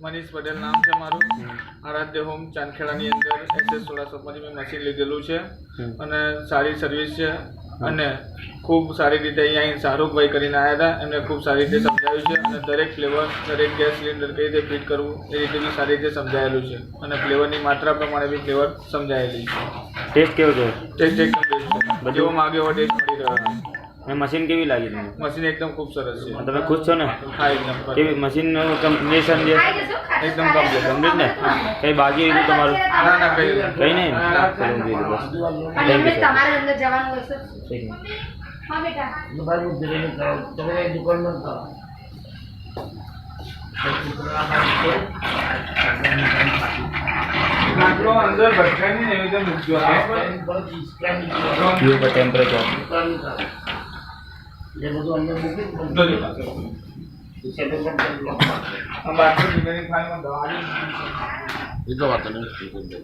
મનીષ પટેલ નામ છે મારું. આરાધ્ય હોમ ચાંદખેડાની અંદર એસએસ સોડા શોપમાંથી મેં મશીન લીધેલું છે અને સારી સર્વિસ છે અને ખૂબ સારી રીતે અહીંયા શાહરૂખભાઈ કરીને આવ્યા હતા. એમને ખૂબ સારી રીતે સમજાવ્યું છે અને દરેક ફ્લેવર દરેક ગેસ સિલિન્ડર કઈ રીતે ફિટ કરવું એ રીતે બી સારી રીતે સમજાયેલું છે અને ફ્લેવરની માત્રા પ્રમાણે બી ફ્લેવર સમજાયેલી છે. ટેસ્ટ કેવો છે? ટેસ્ટ એકદમ બેસ્ટ છે. જેવો માગ્યો એવો ટેસ્ટ મળી રહ્યો છે. અને મશીન કેવી લાગી તમને? મશીન એકદમ ખૂબ સરસ છે. તમે ખુશ છો ને? હા, એકદમ. કેવી મશીનનું કમ્પ્લીશન છે? એકદમ કમ્પ્લીટ ને? કઈ બાકી રહ્યું તમારું? ના કઈ નહીં. બસ થેન્ક યુ તમારે અંદર જવાનું હશે. હા બેટા અંદર ભટકાય નહીં એવી રીતે મૂકજો. ટેમ્પરેચર ये वो तो अंदर बुकिंग हम बात कर रिमेनिंग फाइल में दवा ये तो बात नहीं